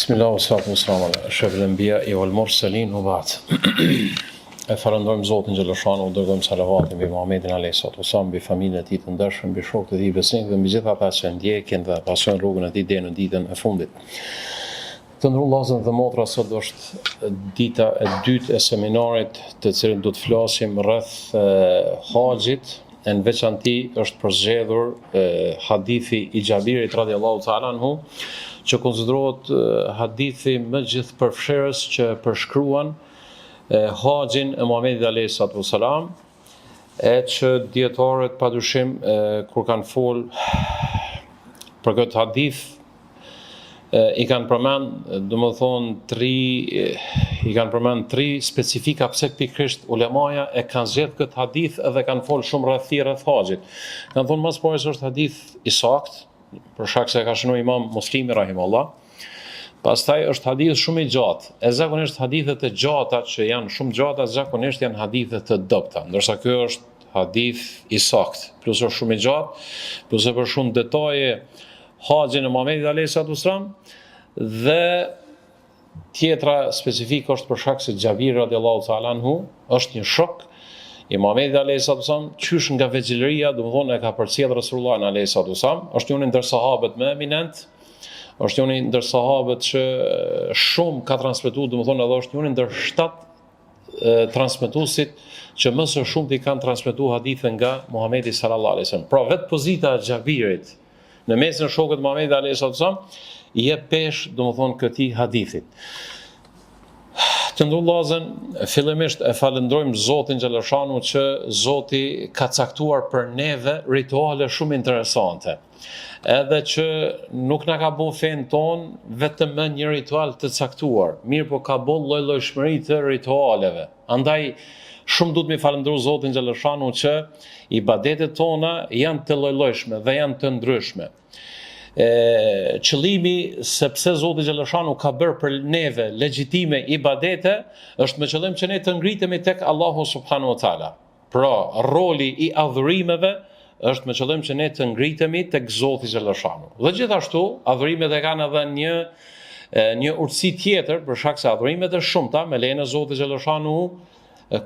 Bismillah, salatu wassalamu ala ashrafil anbiya'i wal mursalin wa ba'd. E falenderojmë Zotin xhaleshanu, dërgojmë salavatin mbi Muhamedit alayhi salatu wasallam, mbi familjen e tij të ndershëm, mbi shokët e tij besnik dhe mbi gjithë ata që ndjekin dhe pasojnë rrugën e tij deri në ditën e fundit. Të nderuar vëllezër dhe motra, sot është dita e dytë e seminarit të cilën do të flasim rreth haxhit. Në veçanti është përzgjedhur hadithi i Xhabirit radhiyallahu ta'ala anhu, që konsiderohet hadithi më gjithëpërfshirës që përshkruan haxhin e Muhamedit alayhi salatu wasalam, e që dietarët padyshim kur kanë fol për këtë hadith i kanë përmend, tri specifika pse pikërisht ulemaja e kanë zgjedhur këtë hadith edhe kanë fol shumë rreth haxhit. Kanë thonë më së pari se është hadith i saktë, për shkak se ka shënuar Imam Muslimi rahimahullah. Pastaj është hadith shumë i gjatë. E zakonisht hadithet e gjata që janë shumë gjata, zakonisht janë hadithet të dobta, ndërsa ky është hadith i saktë, plus është shumë i gjatë, plus e për shumë detaje haxhin e Muhamedit alayhi salatu wasalam, dhe tjetra specifike është për shkak se Xhabir radhiyallahu ta'ala anhu është një shok i Muhamedit alayhi salatu wasalam, qysh nga veçëllëria, domthonë e ka përcjell Resulullah alayhi salatu wasalam, është një ndër sahabët më eminent, është një ndër sahabët që shumë ka transmetuar, domthonë edhe është një ndër 7 transmetuesit që më së shumti kanë transmetuar hadithe nga Muhamedi sallallahu alaihi wasallam. Pra vetë pozita e Xhabirit në mesin e shokët Muhamedit alayhi salatu wasalam i jep pesh, domthonë, këtij hadithit. Të nderuar vëllezër, fillimisht e falenderojmë Zotin xhaleshanu që Zoti ka caktuar për neve rituale shumë interesante. Edhe që nuk na ka bërë fen ton vetëm me një ritual të caktuar, mirë po ka bërë lloj-llojshmëri të ritualeve. Andaj shumë duhet mi falendëruar Zotin xhaleshanu që ibadetet tona janë të lloj-llojshme dhe janë të ndryshme. Qëllimi sepse Zoti xhaleshanu ka bërë për neve legjitime ibadete është me qëllim që ne të ngritemi tek Allahu subhanahu wa taala. Pra, roli i adhurimeve është me qëllim që ne të ngritemi tek Zoti xhaleshanu. Dhe gjithashtu, adhurimet e kanë edhe një urtësi tjetër, për shkak se adhurimet e shumta me lejen e Zotit xhaleshanu,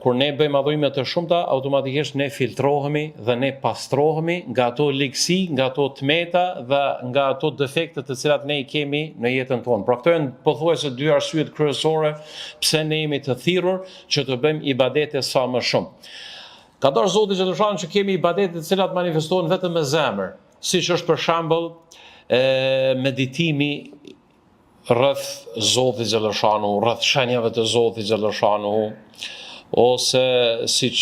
kur ne bëjmë adhurime të shumta, automatikisht ne filtrohemi dhe ne pastrohemi nga ato ligësi, nga ato tmeta dhe nga ato defekte të cilat ne i kemi në jetën tonë. Pra këto janë pothuajse dy arsyet kryesore pse ne jemi të thirrur që të bëjmë ibadete sa më shumë. Ka dashur Zoti xhaleshanu që kemi ibadete të cilat manifestohen vetëm me zemër, siç është për shembull meditimi rreth Zotit xhaleshanu, rreth shenjave të Zotit xhaleshanu, ose siç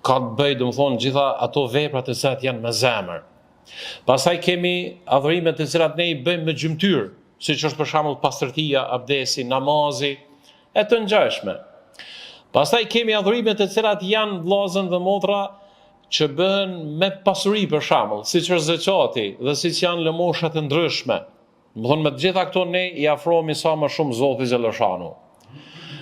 ka të bëjë, domthonë, gjitha ato vepra të cilat janë me zemër. Pastaj kemi adhurimet të cilat ne i bëjmë me gjymtyr, siç është për shembull pastërtia, abdesi, namazi e të ngjashme. Pastaj kemi adhurimet të cilat janë vëllezër dhe motra që bëhen me pasuri, për shembull, siç është zakati dhe siç janë lëmoshat e ndryshme. Domthonë me të gjitha këto ne i afrohemi sa më shumë Zotit xhaleshanu.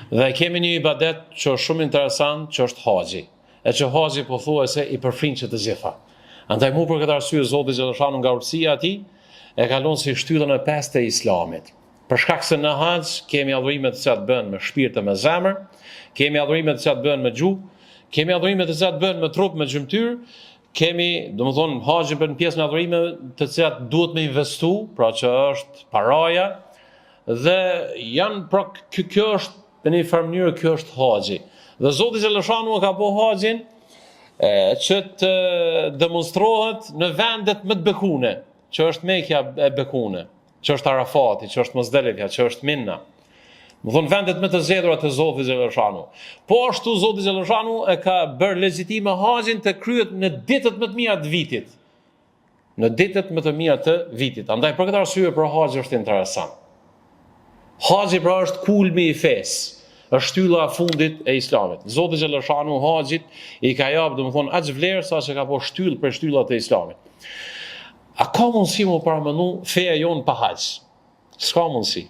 Dhe kemi një ibadet që është shumë interesant, që është haxhi. E që haxhi pothuajse i përfshin që të gjitha. Andaj mu për këtë arsye Zoti xhaleshanu nga urtësia e tij e ka lënë si shtyllën e 5 të Islamit. Për shkak se në haxh kemi adhurimet të cilat bëhen me shpirt e me zemër, kemi adhurimet të cilat bëhen me gjuhë, kemi adhurimet të cilat bëhen me trup, me gjymtyr, kemi, domethënë, haxhi bën pjesë në adhurime të cilat duhet me investu, pra që është paraja, dhe janë, pra kjo është në një farë mënyrë, kjo është haxhi. Dhe Zoti xhaleshanu ka bërë haxhin që të demonstrohet në vendet më të bekune, që është Mekja e bekune, që është Arafati, që është Muzdalifja, që është Mina. Më thonë vendet më të zgjedhura të Zotit xhaleshanu. Po ashtu Zoti xhaleshanu e ka bërë legjitime haxhin të kryhet në ditët më të mira të vitit. Në ditët më të mira të vitit. Andaj për këtë arsye për haxhin është interesant. Haxhi pra është kulmi i fesë, është shtylla e fundit e Islamit. Zoti xhaleshanu haxhit i ka japë, domethënë, aq vlerë sa që ka po shtyllë për shtyllat e Islamit. A ka mundësi mu paramendu feja jonë pa haxh? S'ka mundësi.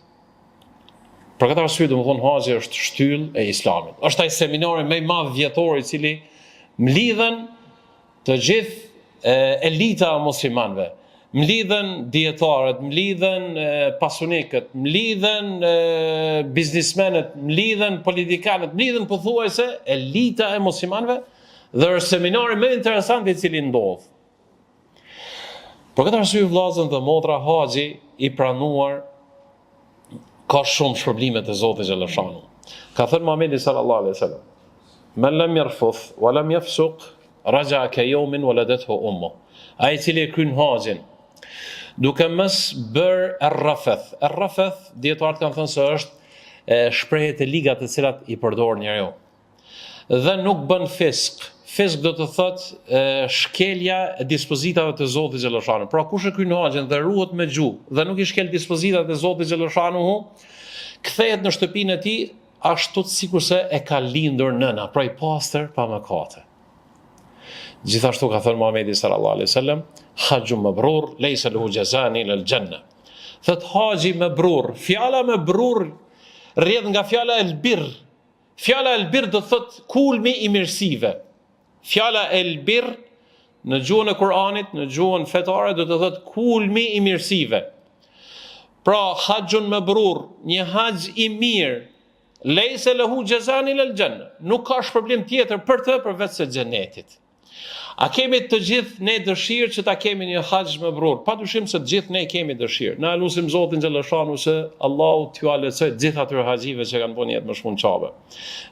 Për këtë arsye, domethënë, haxhi është shtyllë e Islamit. Është ai seminari më i madh vjetor i cili mlidhen të gjithë elita e muslimanëve, mlidhen dietarët, mlidhen pasunikët, mlidhen biznismenët, mlidhen politikanët, mlidhen pothuajse elita e muslimanëve dhe është seminari më interesant i cili ndodh. Për këtë arsye vëllezër dhe motra, haxhi i pranuar ka shumë shpërblime të Zotit xhaleshanu. Ka thënë Muhamedi sallallahu alaihi wasallam: "Man lam yarfuth wa lam yafsuq raja'a ka yawmin waladathu ummu." Ai i cili e kryen haxhin duke mos bër arrafeth. Arrafeth dietarët kanë thënë se është shprehje të liga të cilat i përdor njeriu. Dhe nuk bën fisk. Fisk do të thotë shkelja e dispozitave të Zotit xhaleshanu. Pra kush e kryen haxhin dhe ruhet me gjuhë dhe nuk i shkel dispozitat e Zotit xhaleshanu, kthehet në shtëpinë e tij ashtu sikurse e ka lindur nëna, pra i pastër pa mëkate. Gjithashtu ka thënë Muhamedi sallallahu alaihi wasallam: "Hajjun mabrur laysa lahu jazaan ila al-janna." Thot haxhi mabrur, fjala mabrur rrjedh nga fjala el-birr. Fjala el-birr do thot kulmi i mirësive. Fjala el-birr në gjuhën e Kuranit, në gjuhën fetare do të thot kulmi i mirësive. Pra hajjun mabrur, një haxh i mirë, laysa lahu jazaan ila al-janna. Nuk ka problem tjetër për të përveç se xhenetit. A kemi të gjithë ne dëshirë që ta kemi një haxh mabrur? Padyshim se të gjithë ne kemi dëshirë. Na lutim Zotin xhaleshanu se Allahu t'ju alësoj të gjithë atyre haxhive që kanë bënë jetë më shumë çabe.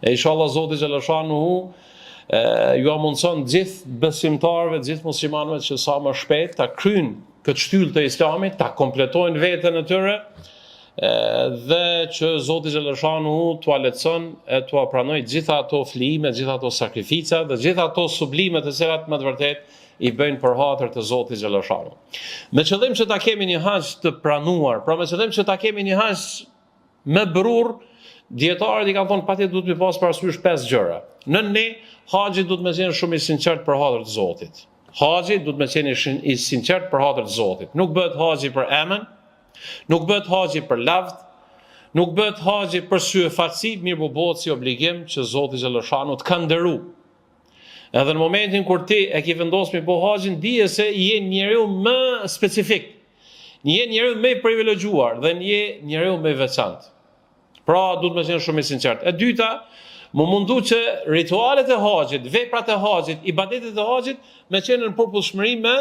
E inshallah Zoti xhaleshanu ju amundson gjithë besimtarëve, gjithë muslimanëve që sa më shpejt ta kryjnë këtë shtyllë të Islamit, ta kompletojnë veten e tyre, dhe që Zoti xhaleshanu t'u lehtëson e t'u pranoj gjitha ato flijime, gjitha ato sakrifica dhe gjitha ato sublime të cilat më të vërtet i bëjnë për hatër të Zotit xhaleshanu. Me qëllim që ta kemi një haxh të pranuar, pra me qëllim që ta kemi një haxh mabrur, dietarët i kanë thonë patjetër duhet të pas parasysh 5 gjëra. Në ne haxhi duhet të qenë shumë i sinqert për hatër të Zotit. Haxhi duhet të qenë i sinqert për hatër të Zotit. Nuk bëhet haxhi për emën, nuk bëhet haxhi për lavd, nuk bëhet haxhi për syefaqësi, mirë bëhet si obligim që Zoti xhaleshanu të ka nderu. Edhe në momentin kur ti e ke vendosur me bëj haxhin, dije se je njeriu më specifik, je njeriu më i privilegjuar dhe je njeriu më i veçantë. Pra duhet të qenë shumë i sinqert. E dyta, më mundu që ritualet e haxhit, veprat e haxhit, ibadetet e haxhit me qenë në përputhshmëri me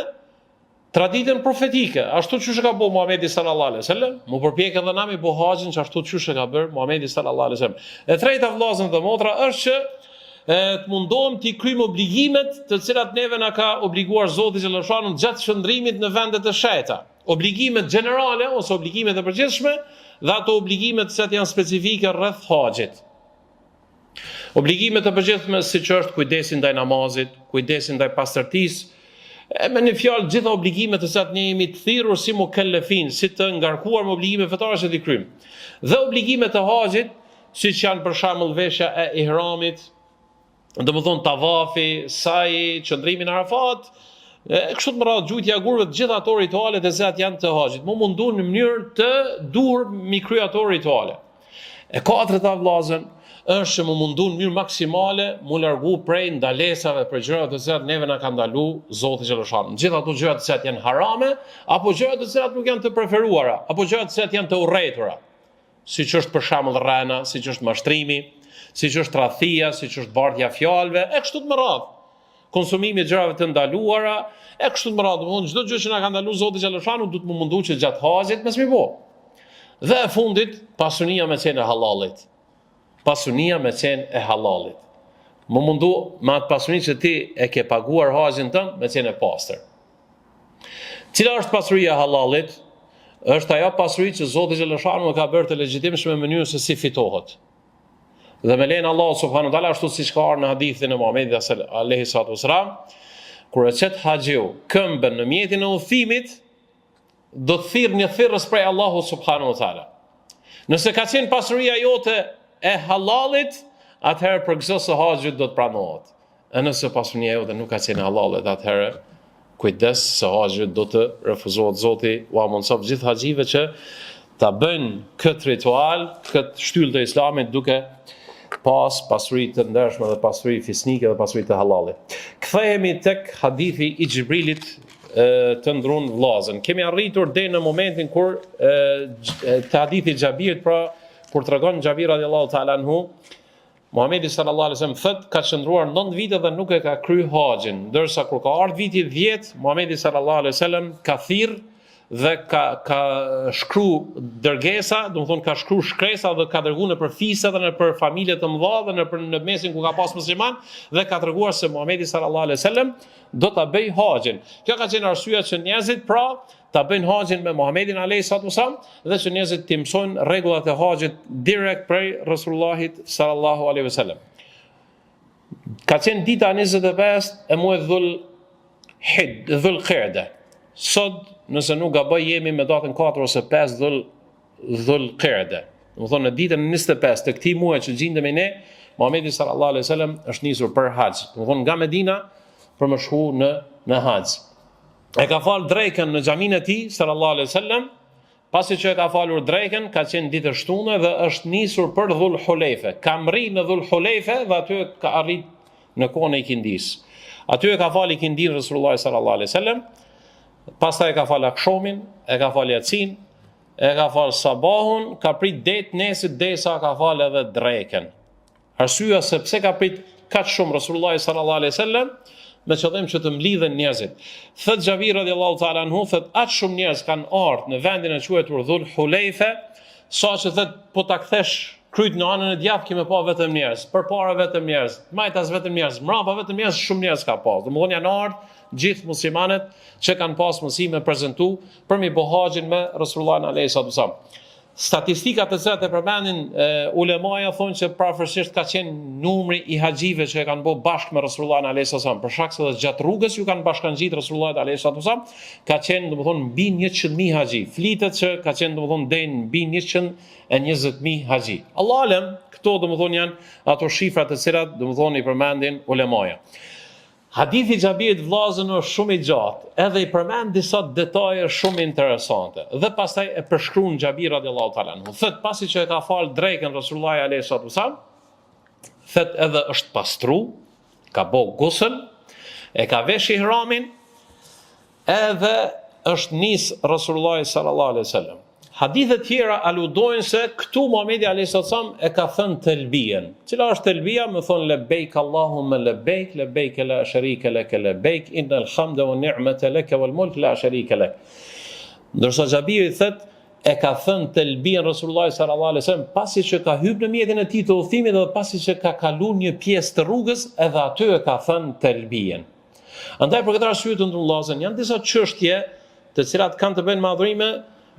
traditën profetike, ashtu siç e ka bëu Muhamedi sallallahu alaihi wasallam, mu përpjek edhe na me bëj haxhin ashtu siç e ka bërë Muhamedi sallallahu alaihi wasallam. E treta vëllezër dhe motra është që të mundohem të kryjmë obligimet të cilat neve na ka obliguar Zoti xhaleshanu gjatë shndrimit në vendet e sheta. Obligimet gjenerale ose obligimet e përgjithshme dhe ato obligimet që janë specifike rreth haxhit. Obligimet e përgjithshme siç është kujdesi ndaj namazit, kujdesi ndaj pastërtisë, me një fjalë gjitha obligimet të cilat ne jemi të thirrur si mukellefin, si të ngarkuar me obligime fetare që t'i kryjmë. Dhe obligimet e haxhit, siç janë për shembull veshja e ihramit, domethënë tavafi, sa'i, qëndrimi në Arafat, kështu të më radhë gjujtja e gurëve, të gjitha ato ritualet e cilat janë të haxhit. Mu mundu në mënyrë të dur mi krye ato rituale. E katërta vëllezër është që më mundu në mënyrë maksimale mu largu prej ndalesave për gjërat të cilat neve na ka ndalu Zoti xhaleshanu. Gjithë ato gjërat të cilat janë harame, apo gjërat të cilat nuk janë të preferuara, apo gjërat të cilat janë të urrëtura. Siç është për shembull rrena, siç është mashtrimi, siç është tradhtia, siç është bardhja fjalëve, e kështu të më radhë. Konsumimi i gjërave të ndaluara, e kështu të më radhë. Domthonë çdo gjë që na ka ndaluar Zoti xhaleshanu duhet më mundu që gjatë haxhit mos mi bë. Dhe e fundit, pasunia me qenë e halalit. Pasunia me qenë e halalit. Më mundu me atë pasuni që ti e ke paguar haxhin tënd me qenë e pastër. Cila është pasuria e halalit? Është ajo pasuri që Zoti xhaleshanu e ka bërë të legjitimshme në mënyrë se si fitohet. Dhe me lejen Allahu subhanahu wa taala, ashtu siç ka ardhur në hadithin e Muhamedit alayhi salatu wasalam, kur e çet haxhiu këmbën në mjetin e udhimit, do të thirrë një thirrës prej Allahu subhanahu wa taala. Nëse ka qenë pasuria jote e halalit, atëherë përgëzosa e haxhit do të pranohet. E nëse pasuria jote nuk ka qenë halalit, atëherë kujdes se haxhi do të refuzohet. Zoti u amundson gjithë haxhive që ta bëjnë këtë ritual, këtë shtyllë të Islamit duke pas pasuri të ndershme dhe pasuri fisnike dhe pasuri të halalit. Kthehemi tek hadithi i Xhibrilit të ndrun vllazën. Kemi arritur deri në momentin kur te hadithi Xhabirit, pra kur tregon Xhabir radiallahu ta'ala anhu, Muhamedi sallallahu alaihi wasallam thot ka qëndruar 9 vite dhe nuk e ka kry haxhin, ndërsa kur ka ardhur viti 10, Muhamedi sallallahu alaihi wasallam ka thirr dhe ka shkru dërgesa, do të thonë ka shkru shkresa dhe ka dërguar në për fise dhe në për familje të mëdha dhe në mesin ku ka pas musliman dhe ka treguar se Muhamedi sallallahu alaihi wasallam do ta bëj haxhin. Kjo ka qenë arsyeja që njerëzit pra ta bëjnë haxhin me Muhamedin alayhi salatu wasallam dhe që njerëzit të mësojnë rregullat e haxhit direkt prej Rasulullahit sallallahu alaihi wasallam. Ka qenë dita 25 e muajit Dhul Qa'da. Sot nëse nuk gaboj jemi me datën 4 ose 5 Dhul Qa'da. Do thonë në ditën 25 të këtij muaji që gjendemi ne, Muhamedi sallallahu alaihi wasallam është nisur për haxh. Do thonë nga Medina për më shku në haxh. E ka falë drekën në xhamin e tij sallallahu alaihi wasallam. Pasi që e ka falur drekën, ka qenë ditë shtunë dhe është nisur për Dhul Hulejfe. Ka mri në Dhul Hulejfe dhe aty ka arrit në kohën e ikindis. Aty e ka falë ikindin Resulullah sallallahu alaihi wasallam. Pastaj e ka falë akshomin, e ka falë yatsin, e ka falë sabahun, ka prit det nesit derisa ka falë edhe drekën. Arsyeja se pse ka prit kaq shumë Resulullah sallallahu alaihi wasallam, me qëllim që të mlidhen njerëzit. Thot Xhabir radiallahu ta'ala anhu, thot aq shumë njerëz kanë ardhur në vendin e quajtur Dhul Hulejfe, saqë thot po ta kthesh kryt në anën e djathtë kime pa vetëm njerëz, përpara vetëm njerëz, majtas vetëm njerëz, mbrapa vetëm njerëz, shumë njerëz ka pas. Domethënë janë ardhur gjithë muslimanët që kanë pas mundësi me prezantu për mi bëj haxhin me Resulullahin alayhi salatu wasallam. Statistikat të cilat e përmendin ulemaja thonë që prafërsisht ka qenë numri i haxhive që e kanë bërë bashkë me Resulullahin alayhi salatu wasallam, për shkak se edhe gjatë rrugës ju kanë bashkangjit Resulullahit alayhi salatu wasallam, ka qenë domethënë mbi 100.000 haxhi. Flitet që ka qenë domethënë deri mbi 120.000 haxhi. Allahu alem, këto domethënë janë ato shifra të cilat domethënë i përmendin ulemaja. Hadithi Xhabirit vllazën është shumë i gjatë, edhe i përmend disa detaje shumë interesante. Dhe pastaj e përshkruan Xhabir radiallahu ta'ala anhu. Thot pasi që e ka falë drekën Resulullahi alayhi salatu wasallam, thot edhe është pastru, ka bë gusl, e ka vesh ihramin, edhe është nis Resulullahi sallallahu alaihi wasallam. Hadithe tjera aludojnë se këtu Muhamedi alayhi sallam e ka thënë telbien. Cila është telbia? Më thonë labbaik Allahumma labbaik, labbaik la sharika lak, labbaik innal hamda wan ni'mata lak wal mulk la sharika lak. Ndërsa Xhabiri thot e ka thënë telbien Resulullah sallallahu alaihi wasallam pasi që ka hyrë në mjetin e tij të udhëtimit dhe pasi që ka kaluar një pjesë të rrugës, edhe aty e ka thënë telbien. Andaj për këtë arsye të ndrullazën janë disa çështje të cilat kanë të bëjnë me adhurime.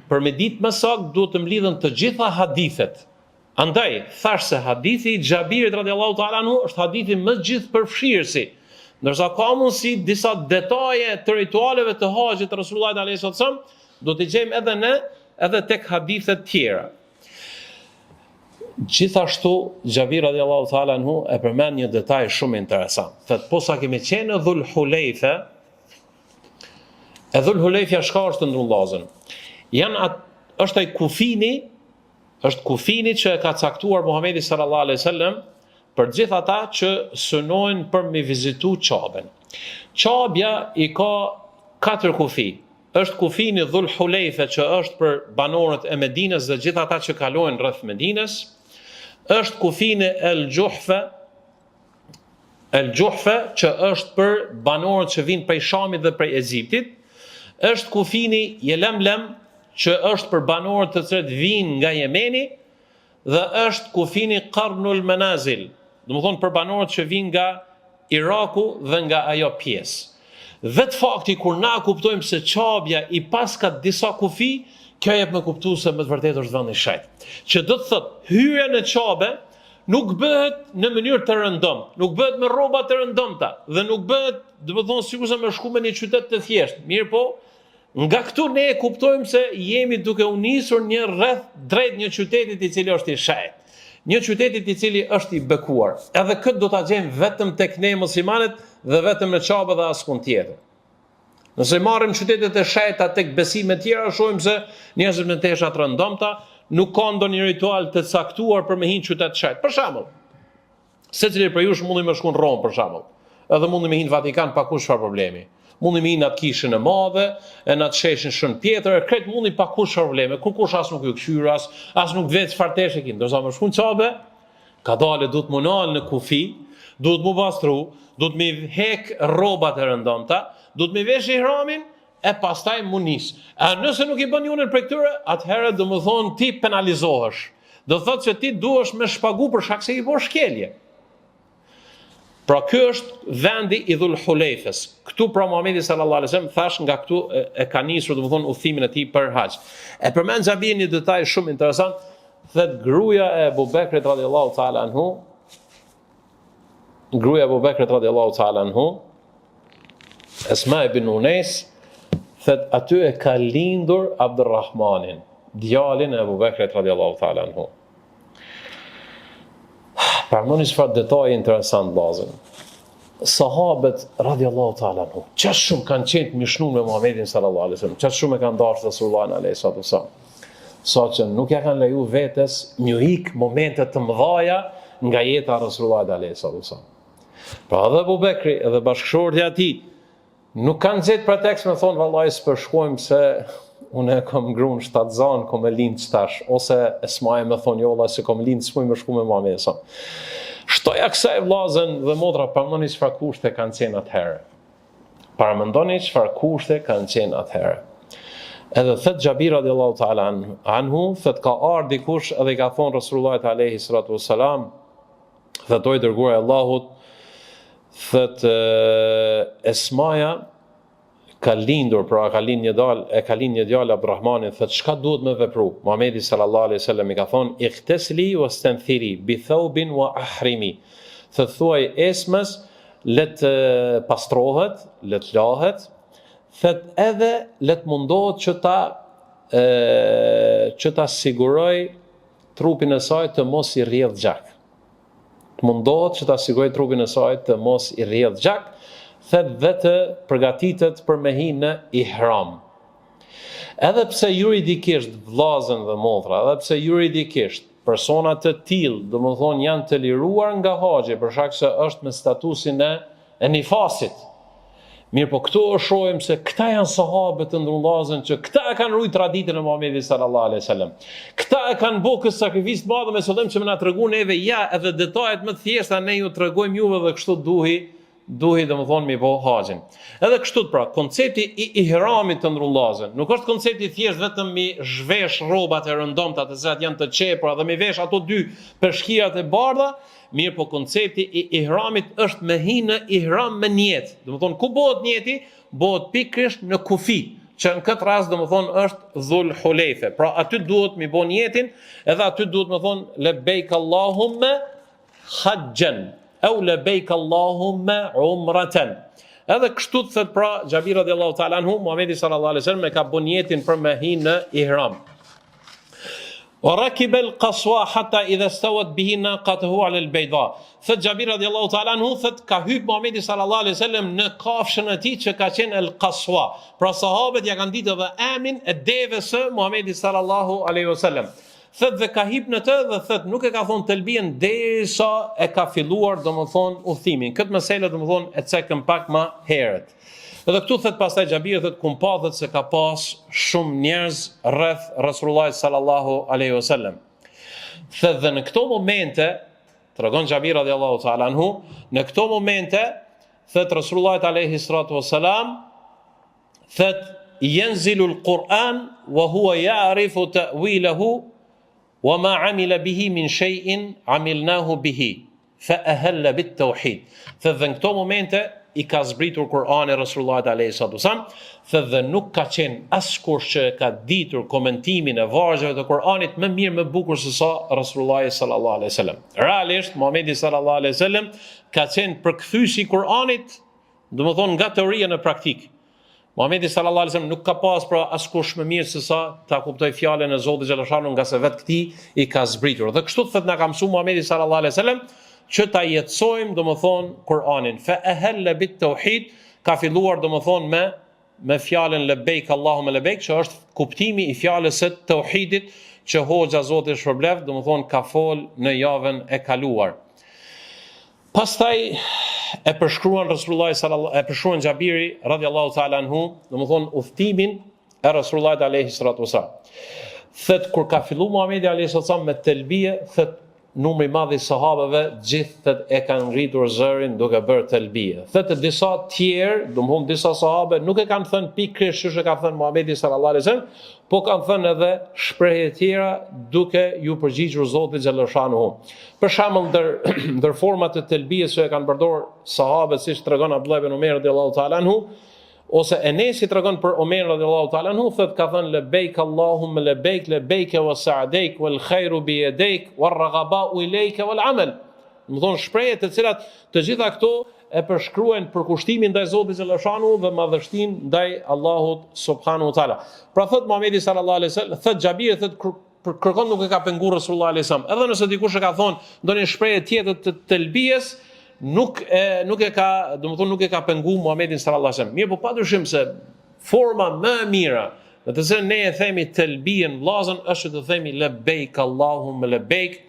Për me ditë më saktë duhet të mlidhen të gjitha hadithet. Andaj, thash se hadithi i Xhabirit radiallahu ta'ala anhu është hadithi më gjithëpërfshirësi. Ndërsa ka mundësi disa detaje të ritualeve të haxhit të Resulullahit alayhi sallam do t'i gjejmë edhe tek hadithet tjera. Gjithashtu Xhabir radiallahu ta'ala anhu e përmend një detaj shumë interesant. Thot posa kemi qenë në Dhul Hulejfe, e Dhul Hulejfja shka është të ndrullazën. Është ai kufini që e ka caktuar Muhamedi sallallahu alaihi wasallam për gjithë ata që synojnë për me vizitu Qabën. Qabja i ka 4 kufi. Është kufini Dhul Hulejfe që është për banorët e Medinës dhe gjithë ata që kalojnë rreth Medinës. Është kufini El Gjuhfe që është për banorët që vinë prej Shamit dhe prej Egjiptit. Është kufini Yelemlem që është për banorët të cilët vinë nga Jemeni, dhe është kufini Qarnul Manazil, domethënë për banorët që vinë nga Iraku dhe nga ajo pjesë. Vetë fakti kur na kuptojmë se Qabja i pas ka disa kufi, kjo jep me kuptu se më të vërtetë është vend i shenjtë. Që do të thotë hyrja në Qabe nuk bëhet në mënyrë të rëndom, nuk bëhet me rroba të rëndomta dhe nuk bëhet, domethënë sikurse më shku me një qytet të thjeshtë. Mirë po, nga këtu ne e kuptojmë se jemi duke u nisur një rreth drejt një qytetit i cili është i shenjtë, një qytetit i cili është i bekuar. Edhe këtë do ta gjejmë vetëm tek ne muslimanët dhe vetëm në Qabe dhe askund tjetër. Nëse marrim qytetet e shenjta tek besimet tjera, shohim se njerëzit me tesha të rëndomta nuk kanë ndonjë ritual të caktuar për me hinë qytet të shenjtë. Për shembull, secili prej jush mundi më shkon në Rom për shembull. Edhe mundi me hinë Vatikan pa kush çfarë problemi. Mundi me hinë atë kishën e madhe, e në atë sheshin Shën Pjetër, kretë mundi pa kush çfarë probleme. Kush as nuk ju këshyr, as nuk vet çfarë tesh e kin. Dorsa më shkon çabe, ka dalë duhet më nal në kufi, duhet më pastru, duhet me hek rrobat e rëndomta, duhet me vesh ihramin e pastaj munis. A nëse nuk i bën njërin për këtyre, atëherë do më thonë ti penalizohesh. Do thotë që ti duhesh me shpagu për shkak se i bën shkelje. Pra ky është vendi i Dhul Hulejfes. Këtu pra Muhamedi sallallahu alaihi wasallam thash nga këtu e ka nisur domethënë udhimin e tij për hax. E përmend Xhabir një detaj shumë interesant, thet gruaja e Abu Bekrit radhiyallahu ta'ala anhu, gruaja e Abu Bekrit radhiyallahu ta'ala anhu, Esma ibn Unais, thet aty e ka lindur Abdurrahmanin, djalin e Abu Bekrit radhiyallahu ta'ala anhu. Përmoni çfarë detaje interesant bazën. Sahabët radhiyallahu ta'ala anhu, çfarë shumë kanë qenë mishnuar me Muhamedit sallallahu alaihi wasallam, çfarë shumë e kanë dashur Resulullahin alaihi wasallam. Sa që nuk ja kanë leju vetes një ik momente të mëdhaja nga jeta e Resulullahit alaihi wasallam. Pra edhe Abu Bekri edhe bashkëshortja e tij nuk kanë gjetë pretekst me thonë vallahi s'përshkojmë se unë kam gruan shtatzan, kam lind stash, ose Esmaja me thonë jo valla se kam lind, s'moj më shku me Muhamedit sa. Shtoja kësaj vllazën dhe motra, përmendoni çfarë kushte kanë qenë atëherë. Paramendoni çfarë kushte kanë qenë atëherë. Edhe thët Xhabir radhiyallahu ta'ala anhu, thët ka ardhur dikush edhe i ka thonë Resulullahit alayhi salatu wassalam, thët oj dërguar e Allahut, thët Esmaja ka lindur, pra ka lind një djalë Abdurrahmanin, thët çka duhet me vepru? Muhamedi sallallahu alaihi wasallam i ka thonë ightasli wastanthiri bi thawbin wa ahrimi. Thët thuaj Esmës let pastrohet, let lahet, thët edhe let mundohet që ta siguroj trupin e saj të mos i rrjedh gjak. Mundohet që ta siguroj trupin e saj të mos i rrjedh gjak, thët dhe të përgatitet për me hinë në ihram. Edhe pse juridikisht vllazën dhe motra, edhe pse juridikisht persona të tillë, domethënë janë të liruar nga haxhi për shkak se është me statusin e nifasit. Mirë, po këtu shohim se këta janë sahabët të ndrullazën që këta e kanë rujt traditën e Muhamedit sallallahu alaihi wasallam. Këta e kanë bërë këtë sakrificë të madhe me qëllim që më na tregon neve ja edhe detajet më të thjeshta ne ju tregojmë juve dhe kështu duhi domethënë me bëu haxhin. Edhe kështu pra, koncepti i ihramit të ndrullazën nuk është koncepti thjesht vetëm mi zhvesh rrobat e rëndomta të cilat janë të çepura dhe mi vesh ato dy peshkirat e bardha. Mirë, po koncepti i ihramit është me hinë në ihram me niyet. Domethënë ku bëhet niyeti? Bëhet pikërisht në kufi, që në këtë rast domethënë është Dhul Hulejfe. Pra aty duhet mi bën niyetin, edhe aty duhet me thonë labbaik Allahumma hajjan au labbaik Allahumma umratan. Edhe kështu thot pra Xhabir radhiyallahu ta'ala anhu, Muhamedi sallallahu alaihi wasallam e ka bën niyetin për me hinë në ihram. وركب القصوى حتى إذا استوت به ناقته على البيضاء. Thët Xhabir radhiyallahu ta'ala anhu, thët ka hyp Muhamedi sallallahu alaihi wasallam në kafshën e tij që ka qenë el Qaswa. Pra sahabët ja kanë ditë edhe emrin e devës së Muhamedit sallallahu alaihi wasallam. Thët dhe ka hip në të dhe thët nuk e ka thonë telbien derisa e ka filluar domethënë udhimin. Këtë meselë domethënë e cekëm pak më herët. Edhe këtu thët pastaj Xhabir thët kum pa thët se ka pas shumë njerëz rreth Resulullahit sallallahu alaihi wasallam. Thët dhe në këto momente, tregon Xhabir radhiyallahu ta'ala anhu, në këto momente thët Resulullahit alaihi salatu wasalam, thët yanzilu al-Quran wa huwa ya'rifu ta'wilahu wa ma 'amila bihi min shay'in 'amilnahu bihi fa ahalla bit-tauhid. Thët dhe në këto momente i ka zbritur Kur'ani Resulullahit alayhi salatu wasallam, dhe nuk ka qenë askush që ka ditur komentimin e vargjeve të Kur'anit më mirë më bukur se sa Resulullahi sallallahu alaihi wasallam. Realisht Muhamedi sallallahu alaihi wasallam ka qenë përkthyesi i Kur'anit, domethënë nga teoria në praktik. Muhamedi sallallahu alaihi wasallam nuk ka pas pra askush më mirë se sa ta kuptoj fjalën e Zotit xhaleshanu nga se vetë këtij i ka zbritur. Dhe kështu thot na ka mësuar Muhamedi sallallahu alaihi wasallam që ta jetësojmë domethënë Kur'anin. Fa ahalla bit tauhid, ka filluar domethënë me fjalën labbaik Allahumma labbaik, që është kuptimi i fjalës së tauhidit që hoxha Zoti shpërblev domethënë ka fol në javën e kaluar. Pastaj e përshkruan Xhabiri radhiyallahu ta'ala anhu, domethënë udhtimin e Resulullahit alayhi salatu wasallam. Thët kur ka filluar Muhamedi alayhi salatu wasallam me telbie, thët numri i madh i sahabeve gjithë e kanë ngritur zërin duke bërë telbie. Thët disa tjerë, domthon disa sahabe nuk e kanë thënë pikërisht siç e ka thënë Muhamedi sallallahu alaihi wasallam, po kanë thënë edhe shprehje tjera duke ju përgjigjur Zotit xhallashanuhu. Për shembull ndër format e telbies që e kanë përdorur sahabët, siç tregon Abdullah ibn Umar radhiyallahu ta'ala anhu, ose Enesi tregon për Omer radhiyallahu ta'ala anhu, thot ka thënë lebeik Allahumma lebeik lebeik wa sa'deik wal khairu bi yadayk wal raghaba'u ilayka wal amal. Do të thonë shprehje të cilat të gjitha këto e përshkruajnë përkushtimin ndaj Zotit xhallashanuhu dhe madhështinë ndaj Allahut subhanahu wa taala. Pra thot Muhamedi sallallahu alaihi wasallam, thot Xhabiri, thot kërkon nuk e ka penguar Resulullah alaihi wasallam. Edhe nëse dikush e ka thonë ndonjë shprehje tjetër të telbies, nuk e ka pengu Muhamedit sallallahu alaihi wasallam. Mirë, po padyshim se forma më e mira në të cilën ne e themi telbien vllazën është të themi lebeik Allahumma lebeik,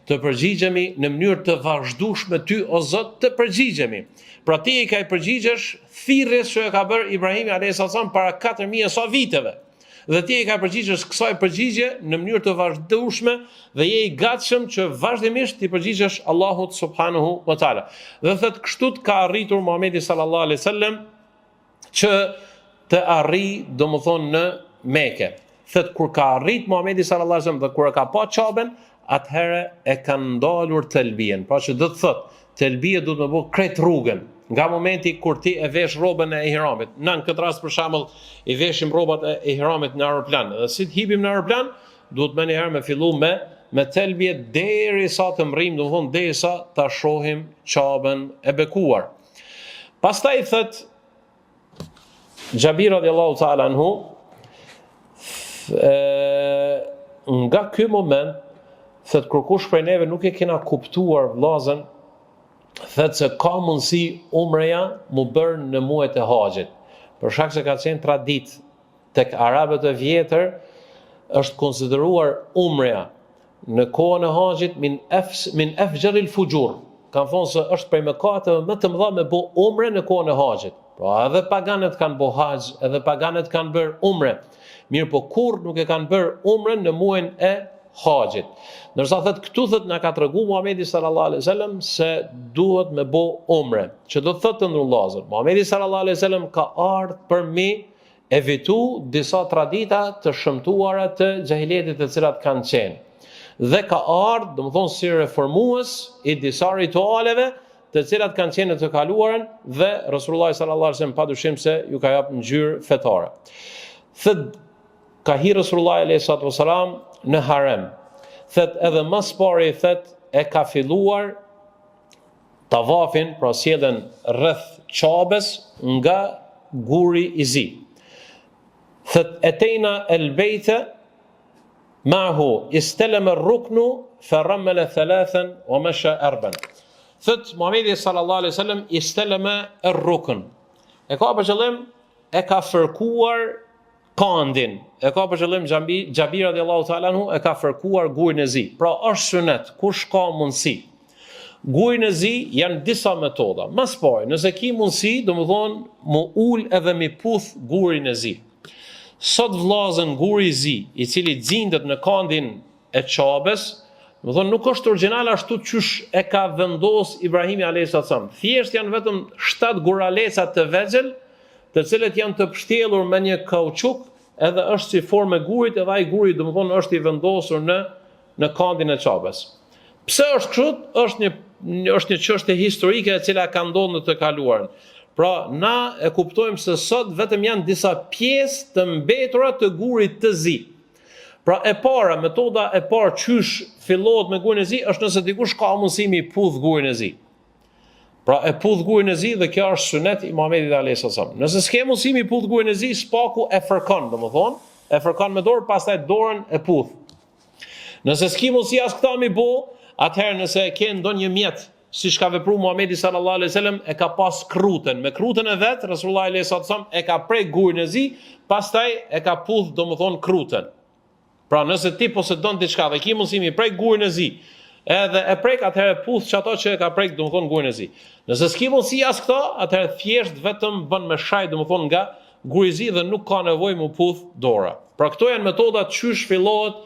të përgjigjemi në mënyrë të vazhdueshme ty o Zot, të përgjigjemi. Pra ti i ka i përgjigjesh thirrjes që e ka bërë Ibrahimi alayhis salam para 4000 sa viteve. Dhe ti i ka përgjigjesh kësaj përgjigje në mënyrë të vazhdueshme dhe je i gatshëm që vazhdimisht të përgjigjesh Allahut subhanahu wa taala. Dhe thot kështu ka arritur Muhamedi sallallahu alaihi wasallam që të arrijë domethënë në Mekë. Thot kur ka arrit Muhamedi sallallahu alaihi wasallam dhe kur e ka pa Çaben, atëherë e kanë ndalur telbien. Pra që do të thot, telbia duhet të bëj krejt rrugën. Nga momenti kur ti e vesh rrobën e ihramit. Në këtë rast për shembull i veshim rrobat e ihramit në aeroplan. Dhe si të hipim në aeroplan, duhet më njëherë me fillu me telbie derisa të mrrim, domthonë derisa ta shohim Çaben e bekuar. Pastaj thot Xhabir radhiyallahu ta'ala anhu, nga ky moment thot kërkush prej neve nuk e kena kuptuar vllazën, thot se ka mundësi umreja mu bërë në muajt e haxhit. Për shkak se ka qenë traditë tek arabët e vjetër, është konsideruar umreja në kohën e haxhit min afjaril fujur. Kan thonë se është prej mëkateve më të mëdha me bë umre në kohën e haxhit. Pra edhe paganët kanë bë haxh, edhe paganët kanë bërë umre. Mirë, po kurrë nuk e kanë bërë umren në muajin e haxhit. Ndërsa këtu na ka treguar Muhamedi sallallahu alaihi wasallam se duhet me bë umre. Që do të thotë të ndrullazër. Muhamedi sallallahu alaihi wasallam ka ardhur për mi evitu disa tradita të shëmtuara të xahiletit të cilat kanë qenë. Dhe ka ardhur, domethënë si reformues i disa ritualeve të cilat kanë qenë të kaluarën dhe Resulullah sallallahu alaihi wasallam padyshim se ju ka japë ngjyrë fetare. Thët ka hi Resulullah alaihi wasallam në harem. Thët edhe më së pari thët e ka filluar tavafin, pra sjellën rreth Çabes nga guri i zi. Thët etejna el bejte ma'hu istalama ar-ruknu faramala thalathan wa masha arban. Thët Muhamedi sallallahu alaihi wasallam istalama ar-rukn. E ka për qëllim e ka fërkuar kandin. E ka për qëllim Xhabir radhiyallahu ta'ala anhu e ka fërkuar gurin e zi. Pra është sunet, kush ka mundësi. Gurin e zi janë disa metoda. Më së pari, nëse ki mundësi, domethënë mu ul edhe mi puth gurin e zi. Sot vllazën guri i zi, i cili xindet në kandin e Çabes, domethënë nuk është origjinal ashtu çysh e ka vendos Ibrahimi alayhis salam. Thjesht janë vetëm 7 guraleca të vegjël, të cilët janë të pështjellur me një kauçuk, edhe është si formë gurit, edhe ai guri domethënë është i vendosur në kandin e Çabes. Pse është kështu? Është një çështje historike e cila ka ndodhur në të kaluarën. Pra na e kuptojmë se sot vetëm janë disa pjesë të mbetura të gurit të zi. Pra e para, metoda e parë qysh fillohet me gurin e zi është nëse dikush ka mundësi mi puth gurin e zi. Pra e puth gurin e zi dhe kjo është sunet i Muhamedit alayhis salam. Nëse s'ke mundësi mi puth gurin e zi, spaku e fërkon, domethënë, e fërkon me dorë, pastaj dorën e puth. Nëse s'ke mundësi as këta mi bë, atëherë nëse ke ndonjë mjet, siç ka vepruar Muhamedi sallallahu alaihi wasallam, e ka pas kruten. Me kruten e vet, Resulullah alayhis salam e ka prej gurin e zi, pastaj e ka puth domethënë kruten. Pra nëse ti posedon diçka dhe ki mundësi mi prej gurin e zi, edhe e prek, atëherë puth që ato që e ka prek, domethënë gurën e zi. Nëse s'ki mundësi as këto, atëherë thjesht vetëm bën me shaj, domethënë nga guri i zi dhe nuk ka nevojë mu puth dora. Pra këto janë metodat qysh fillohet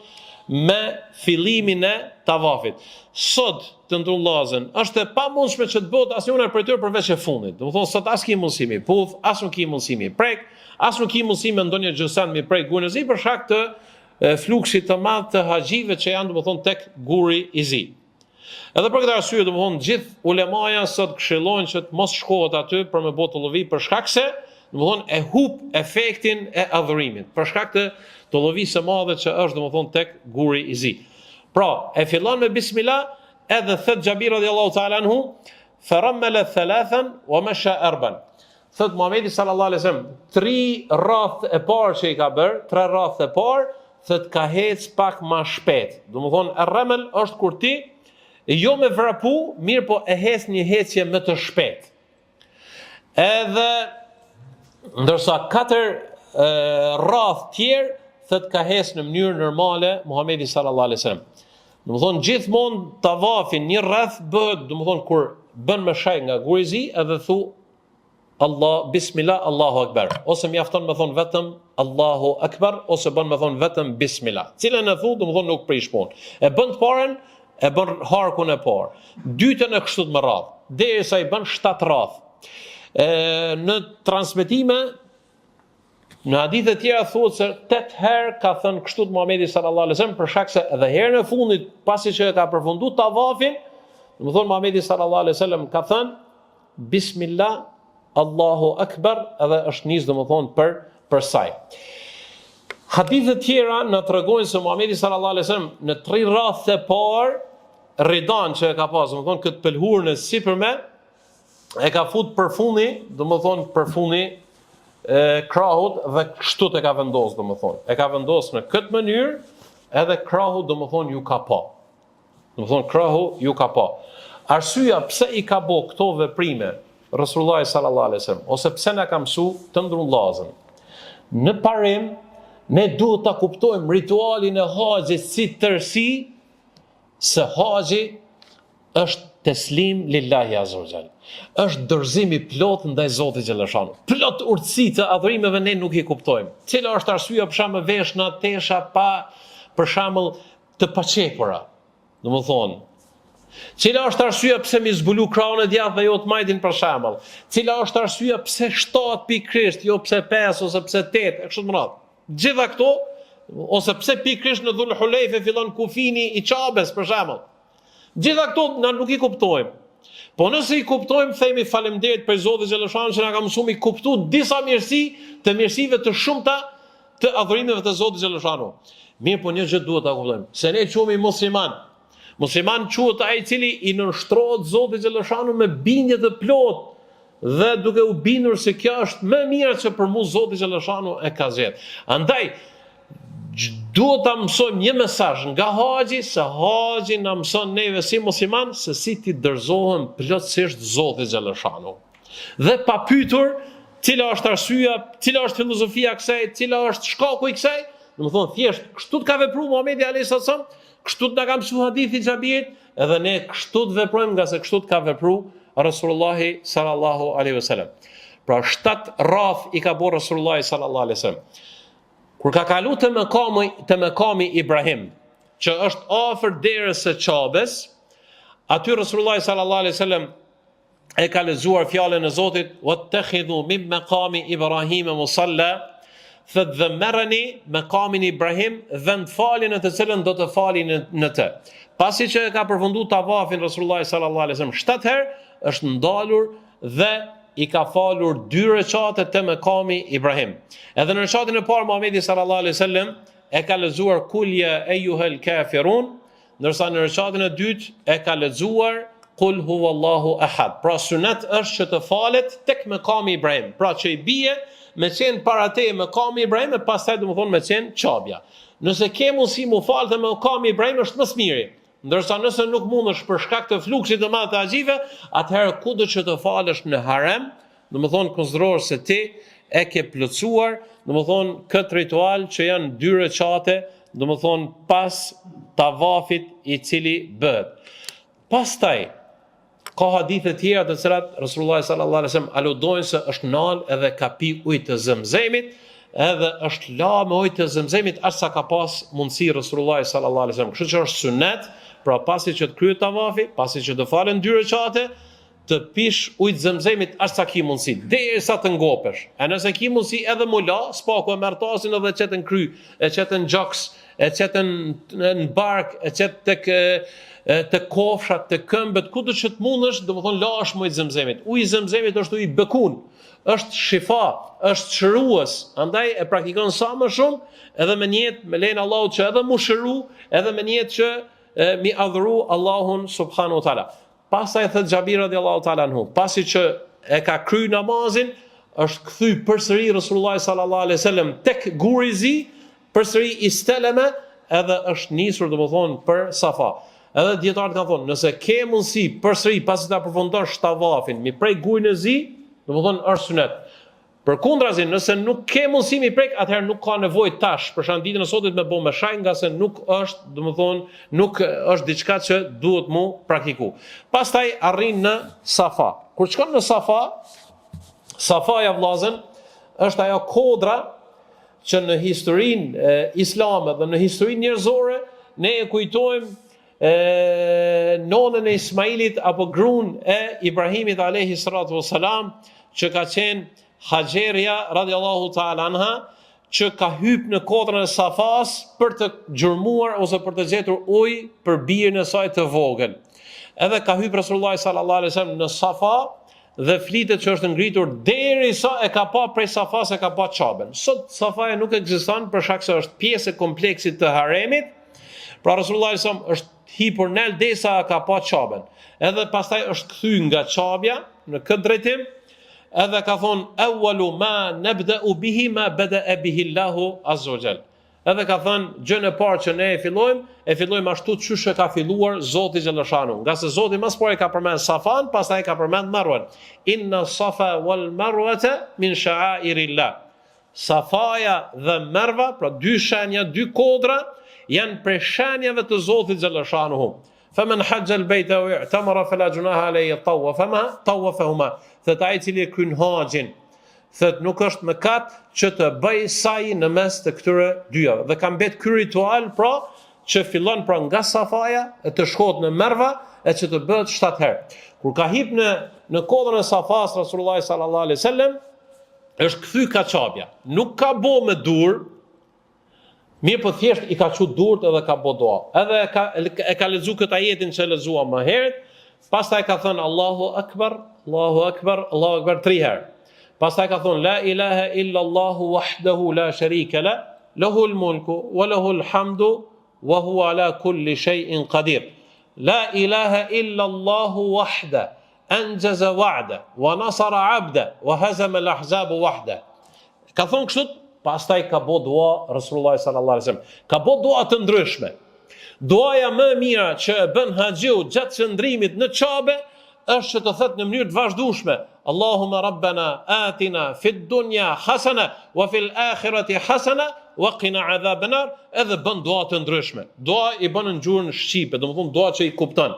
me fillimin e tavafit. Sot të ndrullazën, është e pamundshme që të bëhet asnjëra prej tyre përveç e fundit. Domethënë sot as ki mundësi mi puth, as nuk ki mundësi mi prek, as nuk ki mundësi me ndonjë gjësan mi prek gurën e zi për shkak të fluksit të madh të haxhive që janë domethënë tek guri i zi. Edhe për këtë arsye domethënë gjithë ulemaja sot këshillojnë që të mos shkohet aty për me botë llovi për shkak se domethënë e hub efektin e adhurimit, për shkak të llovisë së madhe që është domethënë tek guri i zi. Pra, e fillon me bismillah, edhe thot Xhabir radiallahu ta'ala anhu, farammala thalathan wa masha arban. Thot Muhamedi sallallahu alaihi wasallam, 3 rrath e parë që i ka bër, 3 rrath e parë, thot ka hec pak më shpejt. Domethënë arramel është kur ti jo me vrapu, mirë po e hes një hecje më të shpejt. Edhe ndërsa 4 rrath tjerë thot ka hes në mënyrë normale Muhamedi sallallahu alaihi wasallam. Domethënë gjithmonë tavafin një rreth bëhet, domethënë kur bën me shaj nga guri i zi, edhe thu Allah, bismillah, Allahu akbar. Ose mjafton me thon vetëm Allahu akbar, ose bën me thon vetëm bismillah. Cilën e thu, domethënë nuk prish punë. E bën të parën, e bën harkun e parë. Dytën e kështu me radhë, derisa i bën 7 radh. Në transmetime në hadithe tjera thuhet se 8 herë ka thënë kështu Muhamedi sallallahu alaihi wasallam, për shkak se edhe herën e fundit pasi që ka përfunduar tavafin, domethënë Muhamedi sallallahu alaihi wasallam ka thënë bismillah, Allahu akbar, edhe është nis domethënë për saj. Hadithe tjera na tregojnë se Muhamedi sallallahu alaihi wasallam në 3 rrath e parë ridan që e ka pas, domethënë këtë pelhurën e sipërme e ka fut përfuni, domethënë përfuni krahut dhe kështu e ka vendosur domethënë. E ka vendosur në këtë mënyrë, edhe krahu domethënë ju ka pa. Domethënë krahu ju ka pa. Arsyeja pse i ka bë këto veprime Resulullah sallallahu alaihi wasallam, ose pse na ka mësu të ndrullazën. Në parim ne duhet ta kuptojmë ritualin e haxhit si tërësi, se haxhi është teslim lillahi azza wa jall. Është dorëzim i plot ndaj Zotit xhaleshanu. Plot urtësi të adhurimeve ne nuk i kuptojmë. Cila është arsyeja për shembull veshna, tesha pa për shembull të paqepura. Domethënë, cila është arsyeja pse mi zbulu krahun e djathtë dhe jo të majtin për shembull? Cila është arsyeja pse 7 pikërisht, jo pse 5 ose pse 8, e kështu me radhë. Gjitha këto, ose pse pikërisht në Dhul Hulejfe fillon kufini i Çabes për shembull. Gjitha këto na nuk i kuptojmë. Po nëse i kuptojmë, themi faleminderit për Zotin xhaleshanu që na ka mësuar mi kuptu disa mirësi të mirësive të shumta të adhurimeve të Zotit xhaleshanu. Mirë, po një gjë duhet ta kuptojmë, se ne quhemi musliman. Musliman quhet ai i cili i nënshtrohet Zotit xhaleshanu me bindje të plotë dhe duke u bindur se kjo është më mirë që për mua Zoti xhaleshanu e ka zgjedhur. Andaj duhet ta mësojmë një mesazh nga haxhi, se haxhi na mëson neve si musliman se si ti dorëzohem plotësisht Zotit xhaleshanu. Dhe pa pyetur cila është arsyeja, cila është filozofia e kësaj, cila është shkaku i kësaj, domethënë thjesht kështu të ka vepruar Muhamedi alayhis salam, kështu të na ka mësuar hadithi i Xhabirit, edhe ne kështu të veprojmë nga se kështu të ka vepruar Resulullah sallallahu alaihi wasallam. Pra 7 rrath i ka bërë Resulullah sallallahu alaihi wasallam. Kur ka kalu të mekami Ibrahim, që është afër derës së Çabes, aty Resulullah sallallahu alaihi wasallam e ka lexuar fjalën e Zotit: "Wattakhidhu min maqami Ibrahim musalla", thot dhe merreni mekamin Ibrahim vend faljen në të cilën do të falin në të. Pasi që e ka përfunduar tavafin Resulullah sallallahu alaihi wasallam 7 herë, është ndalur dhe i ka falur 2 recate të mekami Ibrahim. Edhe në recatin e parë Muhamedi sallallahu alaihi wasallam e ka lexuar Kul ya ayyuhal kafirun, ndërsa në recatin e dytë e ka lexuar Kul huwallahu ahad. Pra sunet është që të falet tek mekami Ibrahim. Pra që i bie me qenë para te mekami Ibrahim e pastaj domethënë me qenë Çabja. Nëse ke mundësi mu fal te mekami Ibrahim është më së miri. Ndërsa nëse nuk mundesh për shkak të fluksit të madh të haxhive, atëherë kudo që të falësh në harem, domethënë konsiderosh se ti e ke plotësuar, domethënë këtë ritual që janë 2 recate domethënë pas tavafit i cili bëhet. Pastaj ka hadithe tjera të cilat Resulullah sallallahu alaihi wasallam aludojnë se është nal edhe ka pi ujë të Zemzemit, edhe është la me ujë të Zemzemit aq sa ka pas mundësi Resulullah sallallahu alaihi wasallam. Kështu që është sunet, pra pasi që të kryet tavafi, pasi që të falen 2 rekate, të pish ujë të Zemzemit aq sa ki mundësi, derisa të ngopesh. E nëse ki mundësi edhe mula, spaku e merr tasin edhe çetën kry, e çetën gjoks, e çetën në bark, e çet tek të kofshat, të këmbët, ku do që të mundesh, domethënë lash me ujë të Zemzemit. Uji i Zemzemit është ujë bekun, është shifa, është shërues. Andaj e praktikon sa më shumë, edhe me niyet me lejen Allahut që edhe mu shëru, edhe me niyet që mi adhuru Allahun subhanahu wa taala. Pastaj thot Xhabir radhiyallahu taala anhu, pasi që e ka kry namazin, është kthy përsëri Resulullah sallallahu alaihi wasallam tek guri i zi, përsëri isteleme, edhe është nisur domethënë për Safa. Edhe dietarët kanë thonë, nëse ke mundësi përsëri pasi ta përfundosh tavafin, mi prej gurin e zi, domethënë është sunet. Përkundrazi, nëse nuk ke mundësi mi prek, atëherë nuk ka nevojë tash, për shkak ditën e sotit me bë me shaj, nga se nuk është, domethënë, nuk është diçka që duhet mu praktiku. Pastaj arrin në Safa. Kur shkon në Safa, Safaja vllazën është ajo kodra që në historinë islame dhe në historinë njerëzore ne e kujtojmë nonën e Ismailit apo gruan e Ibrahimit alayhi salatu wassalam, që ka qenë Haxheria radiallahu ta'ala anha, që ka hyp në kodrën e Safas për të gjurmuar ose për të gjetur ujë për birën e saj të vogël. Edhe ka hyp Resulullah sallallahu alaihi wasallam në Safa dhe flitet që është ngritur derisa e ka pa prej Safas e ka pa Çaben. Sot Safaja nuk ekziston për shkak se është pjesë e kompleksit të haremit. Pra Resulullah sallallahu alaihi wasallam është hipur nel derisa ka pa Çaben. Edhe pastaj është kthy nga Çabja në këtë drejtim. Edhe ka thonë awwalu ma nabda'u bihi ma bada'a bihi Allahu azza wa jall. Edhe ka thënë gjën e parë që ne e fillojmë ashtu siç e ka filluar Zoti xhaleshanu. Nga se Zoti më së pari ka përmend Safan, pastaj ka përmend Marwan. Inna Safa wal Marwata min sha'airillah. Safaja dhe Marwa, pra 2 shenja, 2 kodra, janë prej shenjave të Zotit xhaleshanu. Faman hajja al-bayta wa i'tamara fala junaha alayhi tawafahuma. Thot ai i cili e kryen haxhin, thot nuk është mëkat që të bëj sa'i në mes të këtyre dyave. Dhe ka mbet ky ritual, pra, që fillon pra nga Safaja, e të shkohet në Marwa, e që të bëhet 7 herë. Kur ka hip në kodrën e Safas Rasulullah sallallahu alaihi wasallam, është kthy ka Çabja. Nuk ka bë me dur, mirë po thjesht i ka çu durt edhe ka bë dua. Edhe e ka lexuar këtë ajetin që e lexuam më herët. Pastaj ka thënë Allahu Akbar, Allahu Akbar, Allahu Akbar 3 herë. Pastaj ka thënë La ilaha illa Allahu wahdahu la sharika la, lahul mulku wa lahul hamdu wa huwa ala kulli shay'in qadir. La ilaha illa Allahu wahda, anjaza wa'da, wa nasara 'abda, wa hazama al-ahzab wahda. Ka thënë kështu, pastaj ka bë dua Resulullah sallallahu alaihi wasallam. Ka bë dua të ndryshme. Duaja më e mira që e bën haxhiu gjatë qëndrimit në Çabe është që të thotë në mënyrë të vazhdueshme Allahumma rabbana atina fid dunya hasana wa fil akhirati hasana wa qina adhaban nar, edhe bën dua të ndryshme. Dua i bën në gjuhën shqipe, domethënë dua që i kupton.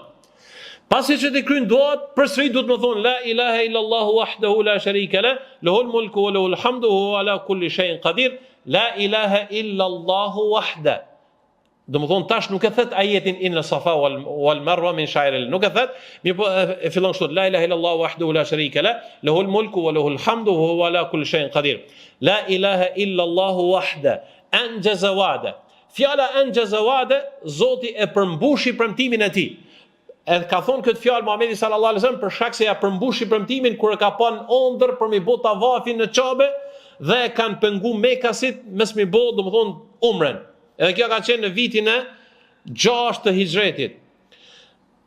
Pasi që të kryejnë duat, përsëri duhet të thonë la ilaha illa Allahu wahdahu la sharika la, lahul mulku wa lahul hamdu wa huwa ala kulli shay'in qadir. La ilaha illa Allahu wahda. Domethënë tash nuk e thet ajetin inna Safa wal Marwa min sha'airillah. Nuk e thet, mirë po e fillon kështu la ilaha illa Allahu wahdahu la sharika la, lahul mulku wa lahul hamdu wa huwa ala kulli shay'in qadir. La ilaha illa Allahu wahda, anjaza wa'da. Fjala anjaza wa'da, Zoti e përmbushi premtimin e tij. Edhe ka thonë këtë fjalë Muhamedi sallallahu alaihi wasallam për shkak se ja përmbushi premtimin kur e ka panë ëndër për mi bë tavafin në Çabe dhe e kanë pengu Mekasit mes mi bë, domethënë umren. Edhe kjo ka qenë në vitin e 6 të Hijretit.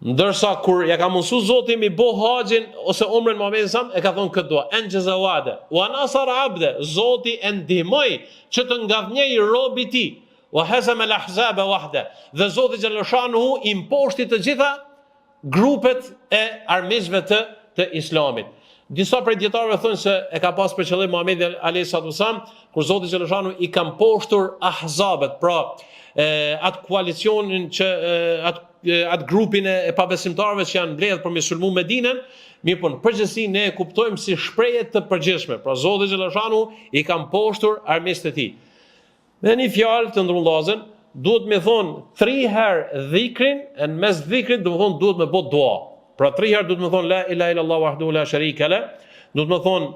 Ndërsa kur ja ka mundsuar Zoti mi bë haxhin ose umren Muhamedi sallallahu alaihi wasallam, e ka thonë këtë dua, anjaza wa'da wa nasara 'abda, Zoti e ndihmoi që të ngavnjej robi i tij, wa hazama al-ahzaba wahda, dhe Zoti xhaleshanuhu i mposhti të gjitha grupet e armiqve të Islamit. Disa prej dietarëve thonë se e ka pas për qëllim Muhamedi alayhis salam kur Zoti xhaleshanu i ka mposhtur ahzabet, pra atë koalicionin që atë grupin e pabesimtarëve që janë mbledhur për me sulmu Medinën, mirë po në përgjithësi ne e kuptojmë si shprehje të përgjithshme. Pra Zoti xhaleshanu i ka mposhtur armiqtë e tij. Me një fjalë të ndërmullazën, duhet me thonë 3 herë dhikrin, e në mes dhikrit do me thonë duhet me bot dua. Pra 3 herë duhet me thonë la ilaha illallah wahdahu la sharika lah, duhet me thonë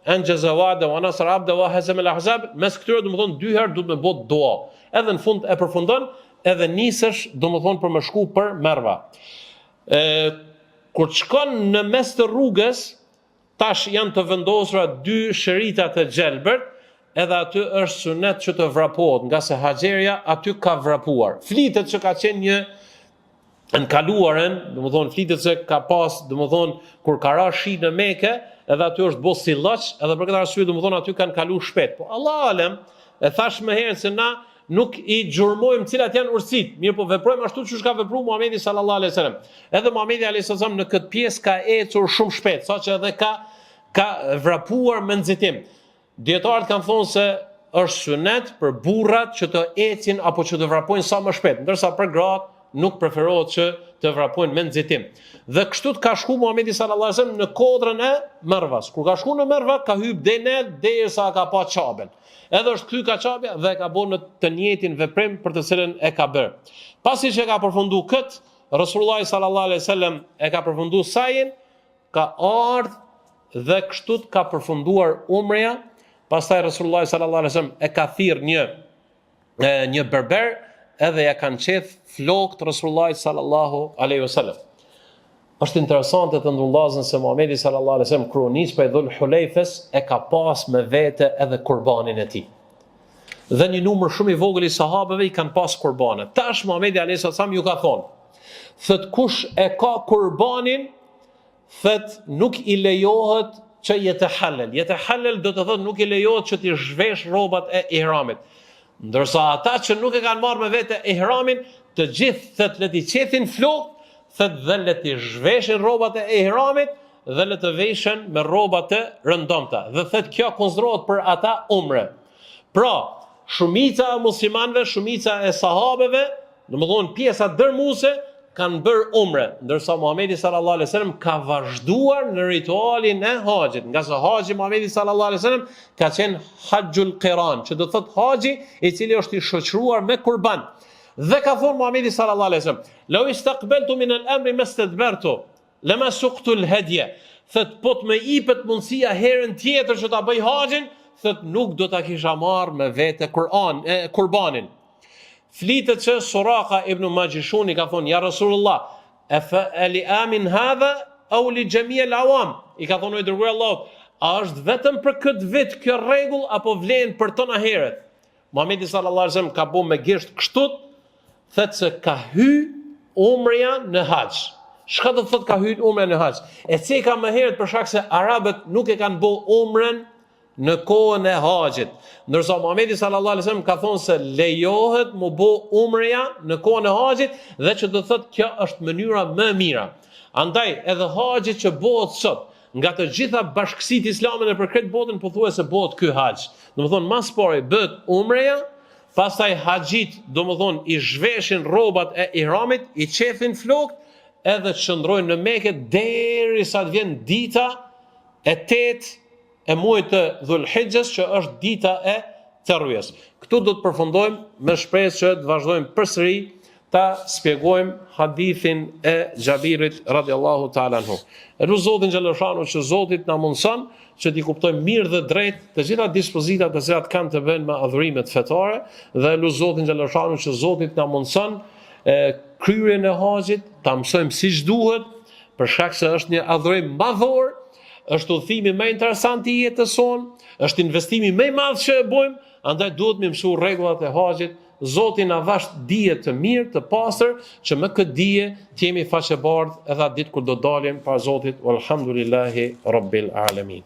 anjaza wa'da wa nasara 'abda wa hazama al-ahzab, mes këtyre do me thonë 2 herë duhet me bot dua. Edhe në fund e përfundon, edhe nisesh do me thonë për me shku për Merva. Kur të shkon në mes të rrugës, tash janë të vendosura 2 shërita të gjelbërt, edhe aty është sunet që të vrapohet, nga se Haxheria aty ka vrapuar. Flitet që ka qenë një në kaluaren, domethënë flitet se ka pas, domethënë kur ka ra shi në Mekë, edhe aty është bos si lloç, edhe për këtë arsye domethënë aty kanë kaluar shpejt. Po Allah alem, e thash më herë se na nuk i gjurmojmë cilat janë urtësit, mirë po veprojmë ashtu siç ka vepruar Muhamedi sallallahu alaihi wasallam. Edhe Muhamedi alaihi wasallam në këtë pjesë ka ecur shumë shpejt, saqë edhe ka vrapuar me nxitim. Dietarët kanë thonë se është sunet për burrat që të ecin apo që të vrapojnë sa më shpejt, ndërsa për gratë nuk preferohet që të vrapojnë me nxitim. Dhe kështu ka shku Muhamedi sallallahu alaihi wasallam në kodrën e Mervas. Kur ka shku në Merva, ka hyrë denet derisa ka pa Çabën. Edhe është kthy ka Çabja dhe ka bërë në të njëjtin veprim për të cilën e ka bërë. Pasi që ka përfunduar kët, Resulullah sallallahu alaihi wasallam e ka përfunduar sajin, ka ardhur dhe kështu ka përfunduar umreja. Pastaj Resulullah sallallahu alaihi wasallam e ka thirr një berber, edhe ja kanë qeth flokët Resulullah sallallahu alaihi wasallam. Është interesante të ndërllazën se Muhamedi sallallahu alaihi wasallam kronis për Dhul Hulejfes e ka pas me vete edhe kurbanin e tij. Dhe një numër shumë i vogël i sahabeve i kanë pas kurbane. Tash Muhamedi alaihi wasallam ju ka thonë, thët kush e ka kurbanin, thët nuk i lejohet që jetë halal do të thotë nuk i lejohet që t'i zhvesh rrobat e ihramit. Ndërsa ata që nuk e kanë marrë me vete ihramin, të gjithë thët le t'i qethin flokë, thët dhe le t'i zhveshin rrobat e ihramit dhe le të veshen me rroba të rëndomta. Dhe thët kjo konsiderohet për ata umre. Pra, shumica e muslimanëve, shumica e sahabeve, domethënë pjesa dërmuese kanë bërë umre, ndërsa Muhamedi sallallahu alaihi wasallam ka vazhduar në ritualin e haxhit, nga sa haxhi Muhamedi sallallahu alaihi wasallam ka qenë haxhul qiran, që do thotë haxhi i cili është i shoqëruar me kurban. Dhe ka thonë Muhamedi sallallahu alaihi wasallam, "Law istaqbaltu min al-amri mastadbartu, lama suqtu al-hadya." Thot po të më jepet mundësia herën tjetër që ta bëj haxhin, thot nuk do ta kisha marrë me vete kurbanin. Flitet që Suraka ibn Majishuni ka thonë, ja Rasulullah, e li amin hadha, au li gjemi el awam. I ka thonë, i dërguar Allahut, a është vetëm për këtë vit kjo rregull apo vlen për tona heret? Muhamedi sallallahu alaihi wasallam ka bu me gisht kështut, thët se ka hy umrja në haxh. Çka do thot ka hy umrja në haxh? E ceka më herët për shkak se arabët nuk e kanë bë umrën në kohën e haxhit. Ndërsa Muhamedi sallallahu alaihi wasallam ka thonë se lejohet mu bë umrja në kohën e haxhit dhe që do thotë kjo është mënyra më e mira. Andaj edhe haxhi që bëhet sot nga të gjitha bashkësitë islame në përkret botën pothuajse bëhet ky haxh. Domethënë mas pari bëhet umrja, pastaj haxhit domethënë i zhveshin rrobat e ihramit, i qethin flokët edhe çndrojnë në Mekë derisa të vjen dita e 8 e muajit të Dhulhijhes, që është dita e Tarwiyes. Këtu do të përfundojmë me shpresë që të vazhdojmë përsëri ta shpjegojmë hadithin e Xhabirit radhiyallahu ta'ala anhu. Elu Zotin xhaleshanu që Zoti na mundson që t'i kuptojmë mirë dhe drejt të gjitha dispozitat të cilat kanë të bëjnë me adhurimet fetare, dhe elu Zotin xhaleshanu që Zoti na mundson kryerjen e haxhit ta mësojmë siç duhet, për shkak se është një adhurim madhor, është udhëtimi më interesant i jetës sonë, është investimi më i madh që e bëjmë, andaj duhet më mësu rregullat e haxhit. Zoti na vash dije të mirë, të pastër, që me këtë dije të jemi faqebardh edhe atë ditë kur do dalim para Zotit. Walhamdulillahi rabbil alamin.